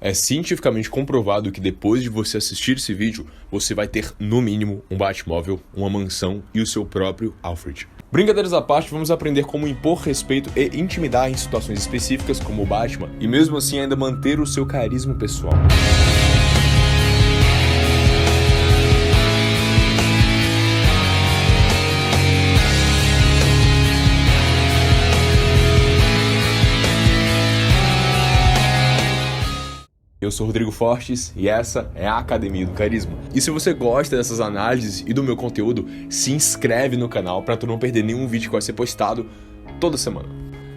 É cientificamente comprovado que depois de você assistir esse vídeo, você vai ter, no mínimo, um Batmóvel, uma mansão e o seu próprio Alfred. Brincadeiras à parte, vamos aprender como impor respeito e intimidar em situações específicas como o Batman, e mesmo assim ainda manter o seu carisma pessoal. Eu sou Rodrigo Fortes e essa é a Academia do Carisma. E se você gosta dessas análises e do meu conteúdo, se inscreve no canal para tu não perder nenhum vídeo que vai ser postado toda semana.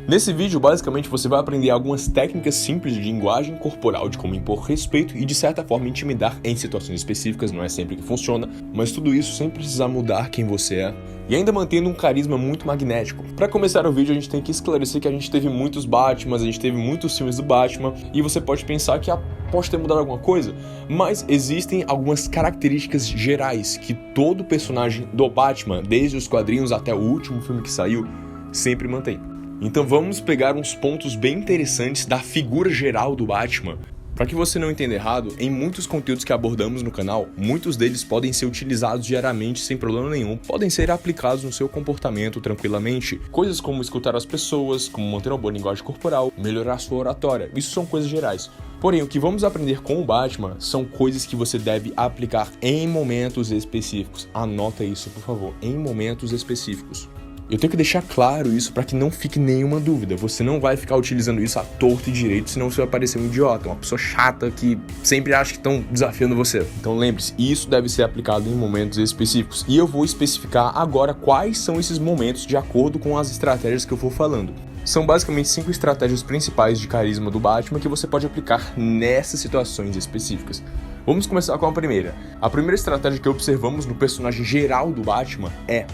Nesse vídeo, basicamente, você vai aprender algumas técnicas simples de linguagem corporal, de como impor respeito e, de certa forma, intimidar em situações específicas. Não é sempre que funciona, mas tudo isso sem precisar mudar quem você é e ainda mantendo um carisma muito magnético. Para começar o vídeo, a gente tem que esclarecer que a gente teve muitos Batmans, a gente teve muitos filmes do Batman, e você pode pensar que pode ter mudado alguma coisa, mas existem algumas características gerais que todo personagem do Batman, desde os quadrinhos até o último filme que saiu, sempre mantém. Então vamos pegar uns pontos bem interessantes da figura geral do Batman. Para que você não entenda errado, em muitos conteúdos que abordamos no canal, muitos deles podem ser utilizados diariamente sem problema nenhum, podem ser aplicados no seu comportamento tranquilamente. Coisas como escutar as pessoas, como manter uma boa linguagem corporal, melhorar sua oratória, isso são coisas gerais. Porém, o que vamos aprender com o Batman são coisas que você deve aplicar em momentos específicos. Anota isso, por favor, em momentos específicos. Eu tenho que deixar claro isso para que não fique nenhuma dúvida. Você não vai ficar utilizando isso à torto e direito, senão você vai parecer um idiota, uma pessoa chata que sempre acha que estão desafiando você. Então lembre-se, isso deve ser aplicado em momentos específicos. E eu vou especificar agora quais são esses momentos de acordo com as estratégias que eu for falando. São basicamente 5 estratégias principais de carisma do Batman que você pode aplicar nessas situações específicas. Vamos começar com a primeira. A primeira estratégia que observamos no personagem geral do Batman é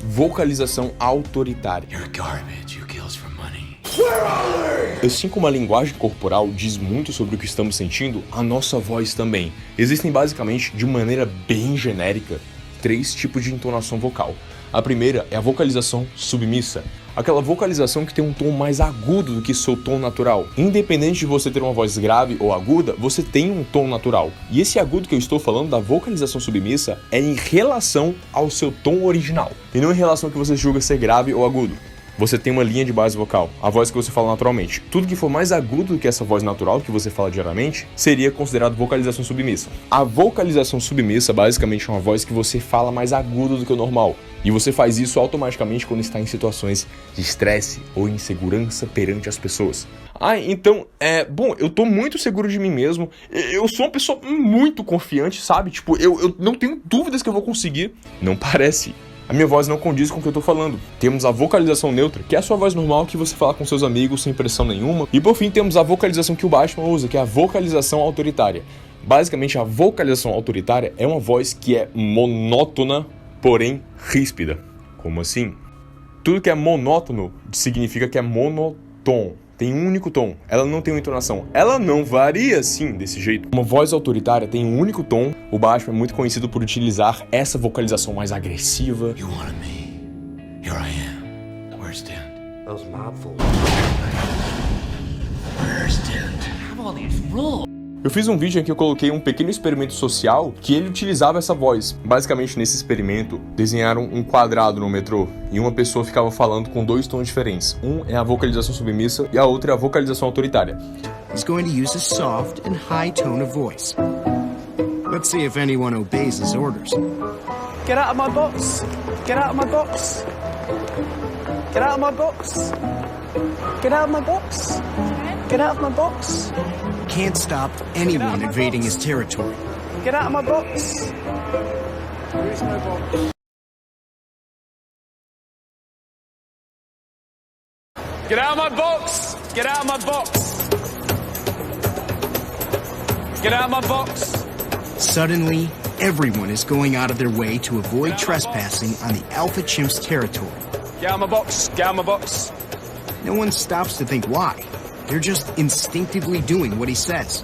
vocalização autoritária. Assim como a linguagem corporal diz muito sobre o que estamos sentindo, a nossa voz também. Existem basicamente, de maneira bem genérica, 3 tipos de entonação vocal. A primeira é a vocalização submissa, aquela vocalização que tem um tom mais agudo do que seu tom natural. Independente de você ter uma voz grave ou aguda, você tem um tom natural. E esse agudo que eu estou falando da vocalização submissa é em relação ao seu tom original, e não em relação ao que você julga ser grave ou agudo. Você tem uma linha de base vocal, a voz que você fala naturalmente. Tudo que for mais agudo do que essa voz natural que você fala diariamente, seria considerado vocalização submissa. A vocalização submissa basicamente é uma voz que você fala mais agudo do que o normal. E você faz isso automaticamente quando está em situações de estresse ou insegurança perante as pessoas. Então, bom, eu tô muito seguro de mim mesmo, eu sou uma pessoa muito confiante, sabe? Tipo, eu não tenho dúvidas que eu vou conseguir. Não parece. A minha voz não condiz com o que eu tô falando. Temos a vocalização neutra, que é a sua voz normal que você fala com seus amigos sem pressão nenhuma. E por fim temos a vocalização que o Batman usa, que é a vocalização autoritária. Basicamente, a vocalização autoritária é uma voz que é monótona, porém ríspida. Como assim? Tudo que é monótono significa que é monotom. Tem um único tom, ela não tem uma entonação, ela não varia assim, desse jeito. Uma voz autoritária tem um único tom, o Batman é muito conhecido por utilizar essa vocalização mais agressiva. You wanted me. Here I am. Where's Dent? Those mob fools. Where's Dent? Have all these rules. Eu fiz um vídeo em que eu coloquei um pequeno experimento social que ele utilizava essa voz. Basicamente, nesse experimento, desenharam um quadrado no metrô e uma pessoa ficava falando com 2 tons diferentes. Um é a vocalização submissa e a outra é a vocalização autoritária. He's going to use a soft and high tone of voice. Let's see if anyone obeys his orders. Get out of my box! Get out of my box! Get out of my box! Get out of my box! Get out of my box! Can't stop anyone invading his territory. Get out of my box! There is no box. Get out of my box! Get out of my box! Get out of my box! Suddenly, everyone is going out of their way to avoid trespassing on the Alpha Chimp's territory. Get out of my box! Get out of my box! No one stops to think why. They're just instinctively doing what he says.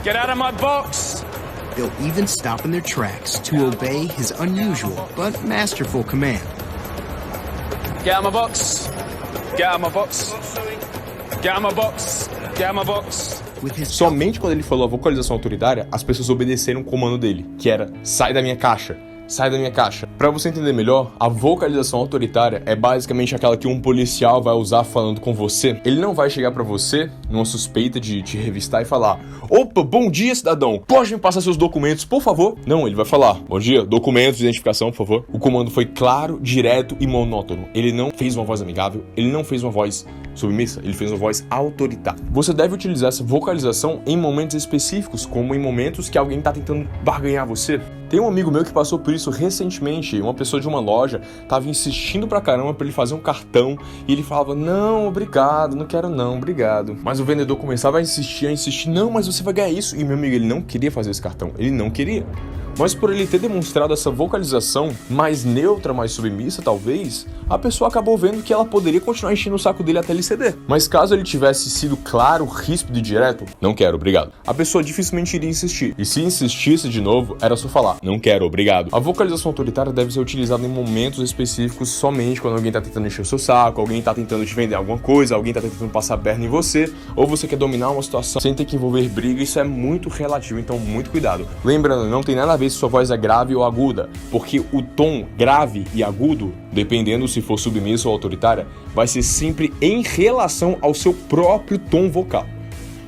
Get out of my box! They'll even stop in their tracks to obey his unusual but masterful command. Get out of my box! Get out of my box. Get out of my box. Get out of my box. Somente quando ele falou a vocalização autoritária, as pessoas obedeceram o comando dele, que era, sai da minha caixa. Sai da minha caixa. Pra você entender melhor, a vocalização autoritária é basicamente aquela que um policial vai usar falando com você. Ele não vai chegar pra você, numa suspeita de te revistar e falar: opa, bom dia, cidadão, pode me passar seus documentos, por favor? Não, ele vai falar: bom dia, documentos de identificação, por favor. O comando foi claro, direto e monótono. Ele não fez uma voz amigável, ele não fez uma voz submissa, ele fez uma voz autoritária. Você deve utilizar essa vocalização em momentos específicos, como em momentos que alguém tá tentando barganhar você. Tem um amigo meu que passou por isso recentemente. Uma pessoa de uma loja tava insistindo pra caramba pra ele fazer um cartão e ele falava: não, obrigado, não quero não, obrigado. Mas o vendedor começava a insistir: não, mas você vai ganhar isso. E meu amigo, ele não queria fazer esse cartão, ele não queria. Mas por ele ter demonstrado essa vocalização mais neutra, mais submissa talvez, a pessoa acabou vendo que ela poderia continuar enchendo o saco dele até ele ceder. Mas caso ele tivesse sido claro, ríspido e direto: não quero, obrigado, a pessoa dificilmente iria insistir. E se insistisse de novo, era só falar: não quero, obrigado. A vocalização autoritária deve ser utilizada em momentos específicos, somente quando alguém tá tentando encher o seu saco, alguém tá tentando te vender alguma coisa, alguém tá tentando passar a perna em você, ou você quer dominar uma situação sem ter que envolver briga. Isso é muito relativo, então muito cuidado. Lembrando, não tem nada a ver se sua voz é grave ou aguda, porque o tom grave e agudo, dependendo se for submissa ou autoritária, vai ser sempre em relação ao seu próprio tom vocal.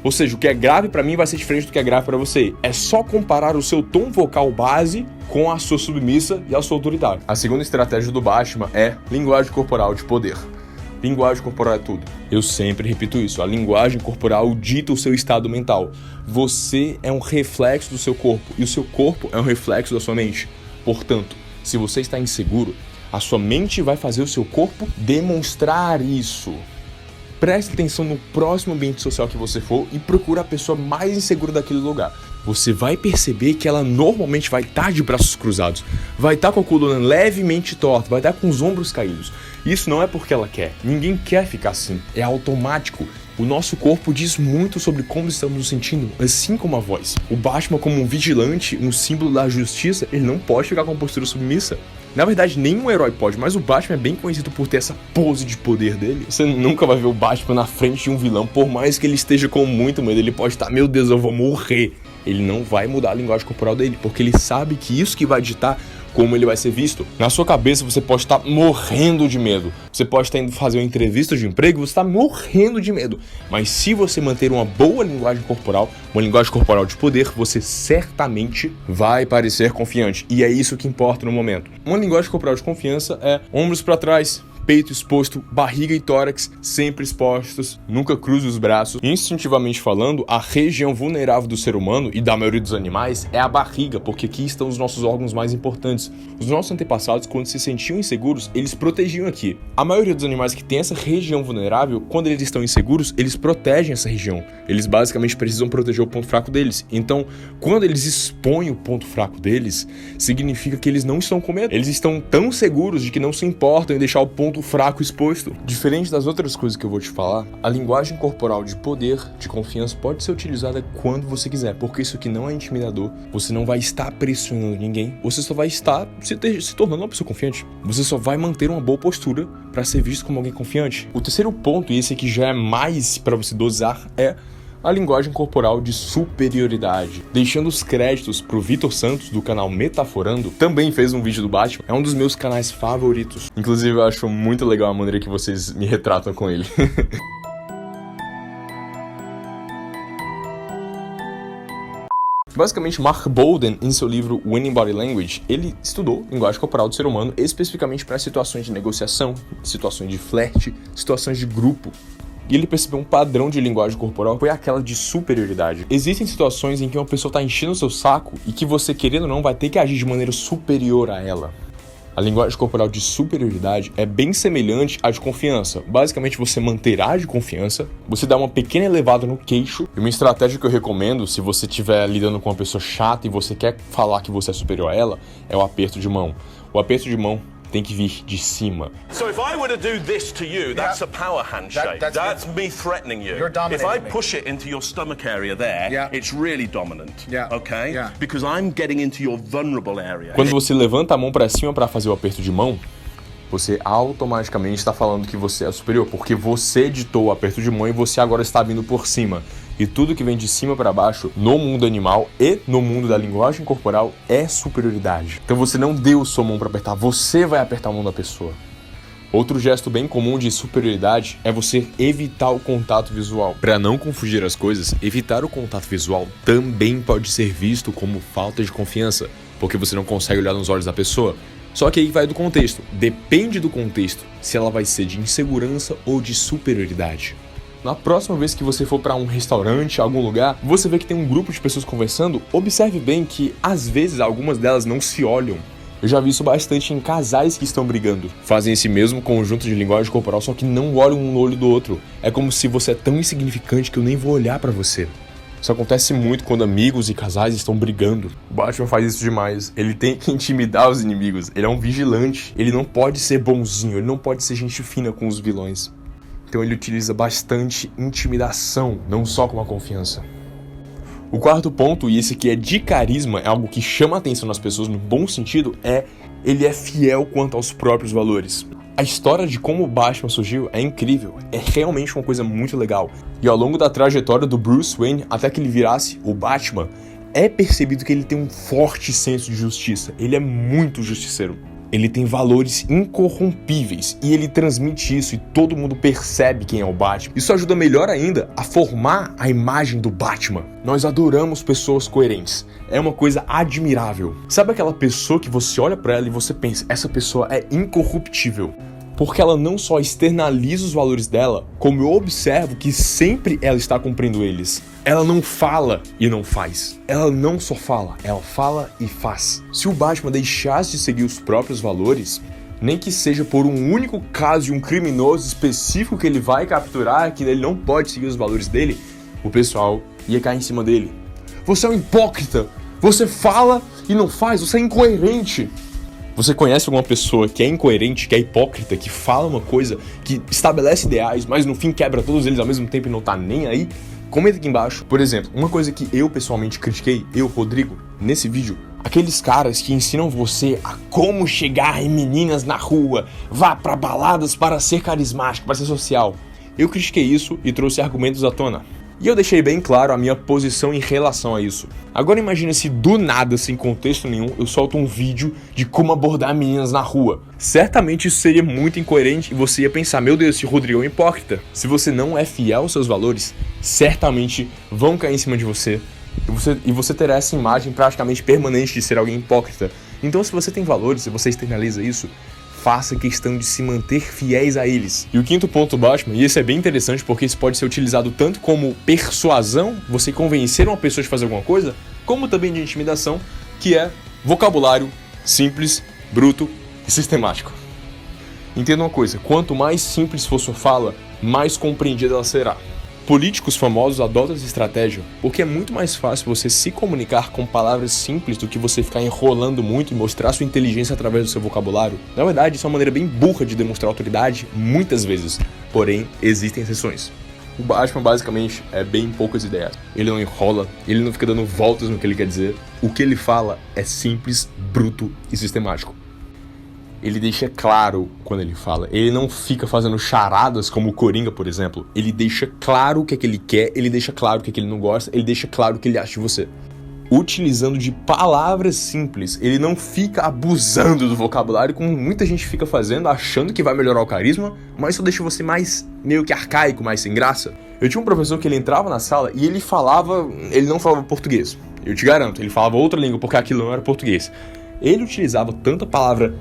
Ou seja, o que é grave pra mim vai ser diferente do que é grave pra você. É só comparar o seu tom vocal base com a sua submissa e a sua autoritária. A segunda estratégia do Basham é linguagem corporal de poder. Linguagem corporal é tudo. Eu sempre repito isso. A linguagem corporal dita o seu estado mental. Você é um reflexo do seu corpo e o seu corpo é um reflexo da sua mente. Portanto, se você está inseguro, a sua mente vai fazer o seu corpo demonstrar isso. Preste atenção no próximo ambiente social que você for e procure a pessoa mais insegura daquele lugar. Você vai perceber que ela normalmente vai estar de braços cruzados, vai estar com a coluna levemente torta, vai estar com os ombros caídos. Isso não é porque ela quer. Ninguém quer ficar assim. É automático. O nosso corpo diz muito sobre como estamos nos sentindo, assim como a voz. O Basham, como um vigilante, um símbolo da justiça, ele não pode ficar com uma postura submissa. Na verdade, nenhum herói pode, mas o Basham é bem conhecido por ter essa pose de poder dele. Você nunca vai ver o Basham na frente de um vilão, por mais que ele esteja com muito medo. Ele pode estar: meu Deus, eu vou morrer. Ele não vai mudar a linguagem corporal dele, porque ele sabe que isso que vai ditar como ele vai ser visto. Na sua cabeça você pode estar morrendo de medo. Você pode estar indo fazer uma entrevista de emprego, você está morrendo de medo. Mas se você manter uma boa linguagem corporal, uma linguagem corporal de poder, você certamente vai parecer confiante. E é isso que importa no momento. Uma linguagem corporal de confiança é ombros para trás, peito exposto, barriga e tórax sempre expostos, nunca cruze os braços. Instintivamente falando, a região vulnerável do ser humano e da maioria dos animais é a barriga, porque aqui estão os nossos órgãos mais importantes. Os nossos antepassados, quando se sentiam inseguros, eles protegiam aqui. A maioria dos animais que tem essa região vulnerável, quando eles estão inseguros, eles protegem essa região. Eles basicamente precisam proteger o ponto fraco deles. Então, quando eles expõem o ponto fraco deles, significa que eles não estão com medo. Eles estão tão seguros de que não se importam em deixar o ponto fraco exposto. Diferente das outras coisas que eu vou te falar, a linguagem corporal de poder, de confiança, pode ser utilizada quando você quiser, porque isso aqui não é intimidador. Você não vai estar pressionando ninguém, você só vai estar se tornando uma pessoa confiante. Você só vai manter uma boa postura para ser visto como alguém confiante. O terceiro ponto, e esse aqui já é mais para você dosar, é a linguagem corporal de superioridade. Deixando os créditos pro Vitor Santos, do canal Metaforando, também fez um vídeo do Basham, é um dos meus canais favoritos. Inclusive eu acho muito legal a maneira que vocês me retratam com ele. Basicamente, Mark Bowden, em seu livro Winning Body Language, ele estudou linguagem corporal do ser humano especificamente para situações de negociação, situações de flerte, situações de grupo. E ele percebeu um padrão de linguagem corporal, foi aquela de superioridade. Existem situações em que uma pessoa está enchendo o seu saco e que você, querendo ou não, vai ter que agir de maneira superior a ela. A linguagem corporal de superioridade é bem semelhante à de confiança. Basicamente, você manterá de confiança, você dá uma pequena elevada no queixo. E uma estratégia que eu recomendo, se você estiver lidando com uma pessoa chata e você quer falar que você é superior a ela, é o aperto de mão. O aperto de mão tem que vir de cima. So if I were to do this to you, that's a power handshake. That's me threatening you. You're dominating If I push it into your stomach area there, it's really dominant. Okay? Because I'm getting into your vulnerable area. Quando você levanta a mão para cima para fazer o aperto de mão, você automaticamente está falando que você é superior, porque você ditou o aperto de mão e você agora está vindo por cima. E tudo que vem de cima para baixo, no mundo animal e no mundo da linguagem corporal, é superioridade. Então você não deu sua mão para apertar, você vai apertar a mão da pessoa. Outro gesto bem comum de superioridade é você evitar o contato visual. Para não confundir as coisas, evitar o contato visual também pode ser visto como falta de confiança, porque você não consegue olhar nos olhos da pessoa. Só que aí vai do contexto. Depende do contexto, se ela vai ser de insegurança ou de superioridade. Na próxima vez que você for para um restaurante, algum lugar, você vê que tem um grupo de pessoas conversando, observe bem que às vezes algumas delas não se olham. Eu já vi isso bastante em casais que estão brigando. Fazem esse mesmo conjunto de linguagem corporal, só que não olham um no olho do outro. É como se você é tão insignificante que eu nem vou olhar pra você. Isso acontece muito quando amigos e casais estão brigando. O Batman faz isso demais. Ele tem que intimidar os inimigos. Ele é um vigilante. Ele não pode ser bonzinho. Ele não pode ser gente fina com os vilões. Então ele utiliza bastante intimidação, não só com a confiança. O quarto ponto, e esse aqui é de carisma, é algo que chama a atenção das pessoas no bom sentido, ele é fiel quanto aos próprios valores. A história de como o Batman surgiu é incrível, é realmente uma coisa muito legal. E ao longo da trajetória do Bruce Wayne até que ele virasse o Batman, é percebido que ele tem um forte senso de justiça, ele é muito justiceiro. Ele tem valores incorrompíveis e ele transmite isso e todo mundo percebe quem é o Batman. Isso ajuda melhor ainda a formar a imagem do Batman. Nós adoramos pessoas coerentes. É uma coisa admirável. Sabe aquela pessoa que você olha pra ela e você pensa, essa pessoa é incorruptível? Porque ela não só externaliza os valores dela, como eu observo que sempre ela está cumprindo eles. Ela não fala e não faz. Ela não só fala, ela fala e faz. Se o Batman deixasse de seguir os próprios valores, nem que seja por um único caso de um criminoso específico que ele vai capturar, que ele não pode seguir os valores dele, o pessoal ia cair em cima dele. Você é um hipócrita! Você fala e não faz, você é incoerente! Você conhece alguma pessoa que é incoerente, que é hipócrita, que fala uma coisa, que estabelece ideais, mas no fim quebra todos eles ao mesmo tempo e não tá nem aí? Comenta aqui embaixo. Por exemplo, uma coisa que eu pessoalmente critiquei, Rodrigo, nesse vídeo, aqueles caras que ensinam você a como chegar em meninas na rua, vá pra baladas para ser carismático, para ser social. Eu critiquei isso e trouxe argumentos à tona. E eu deixei bem claro a minha posição em relação a isso. Agora imagina se do nada, sem contexto nenhum, eu solto um vídeo de como abordar meninas na rua. Certamente isso seria muito incoerente e você ia pensar, meu Deus, esse Rodrigo é um hipócrita. Se você não é fiel aos seus valores, certamente vão cair em cima de você. E você terá essa imagem praticamente permanente de ser alguém hipócrita. Então se você tem valores e você externaliza isso, faça questão de se manter fiéis a eles. E o quinto ponto do Batman, e esse é bem interessante porque isso pode ser utilizado tanto como persuasão, você convencer uma pessoa de fazer alguma coisa, como também de intimidação, que é vocabulário simples, bruto e sistemático. Entenda uma coisa, quanto mais simples for sua fala, mais compreendida ela será. Políticos famosos adotam essa estratégia porque é muito mais fácil você se comunicar com palavras simples do que você ficar enrolando muito e mostrar sua inteligência através do seu vocabulário. Na verdade, isso é uma maneira bem burra de demonstrar autoridade, muitas vezes. Porém, existem exceções. O Batman, basicamente, é bem poucas ideias. Ele não enrola, ele não fica dando voltas no que ele quer dizer. O que ele fala é simples, bruto e sistemático. Ele deixa claro quando ele fala. Ele não fica fazendo charadas como o Coringa, por exemplo. Ele deixa claro o que é que ele quer, ele deixa claro o que é que ele não gosta, ele deixa claro o que ele acha de você. Utilizando de palavras simples. Ele não fica abusando do vocabulário como muita gente fica fazendo, achando que vai melhorar o carisma, mas só deixa você mais meio que arcaico, mais sem graça. Eu tinha um professor que ele entrava na sala e ele não falava português. Eu te garanto, ele falava outra língua porque aquilo não era português. Ele utilizava tanta palavra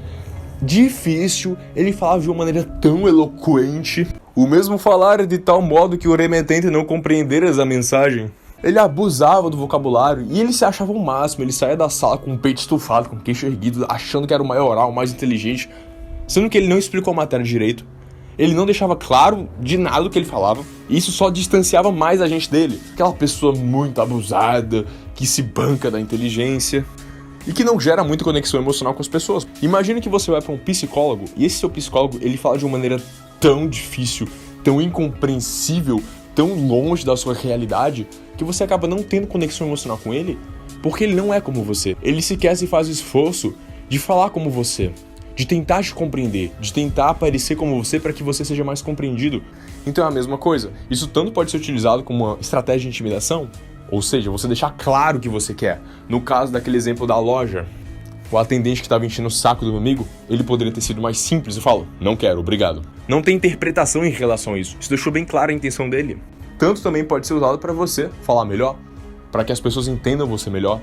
difícil, ele falava de uma maneira tão eloquente. O mesmo falar de tal modo que o remetente não compreenderas a mensagem. Ele abusava do vocabulário e ele se achava o máximo. Ele saía da sala com o peito estufado, com o queixo erguido, achando que era o maioral, o mais inteligente, sendo que ele não explicou a matéria direito. Ele não deixava claro de nada o que ele falava, e isso só distanciava mais a gente dele. Aquela pessoa muito abusada, que se banca da inteligência e que não gera muita conexão emocional com as pessoas. Imagina que você vai para um psicólogo e esse seu psicólogo, ele fala de uma maneira tão difícil, tão incompreensível, tão longe da sua realidade, que você acaba não tendo conexão emocional com ele, porque ele não é como você. Ele sequer se faz o esforço de falar como você. de tentar te compreender, de tentar parecer como você para que você seja mais compreendido. Então é a mesma coisa. Isso tanto pode ser utilizado como uma estratégia de intimidação, ou seja, você deixar claro o que você quer. No caso daquele exemplo da loja, o atendente que estava enchendo o saco do meu amigo, ele poderia ter sido mais simples. Eu falo, não quero, obrigado. Não tem interpretação em relação a isso. Isso deixou bem clara a intenção dele. Tanto também pode ser usado para você falar melhor, para que as pessoas entendam você melhor.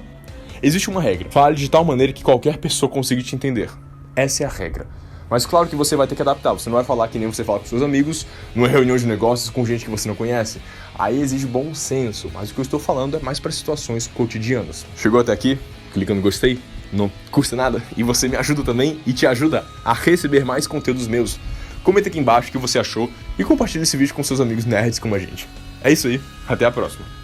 Existe uma regra. Fale de tal maneira que qualquer pessoa consiga te entender. Essa é a regra. Mas claro que você vai ter que adaptar. Você não vai falar que nem você fala com seus amigos, numa reunião de negócios com gente que você não conhece. Aí exige bom senso. Mas o que eu estou falando é mais para situações cotidianas. Chegou até aqui? Clica no gostei. Não custa nada. E você me ajuda também e te ajuda a receber mais conteúdos meus. Comenta aqui embaixo o que você achou e compartilha esse vídeo com seus amigos nerds como a gente. É isso aí. Até a próxima.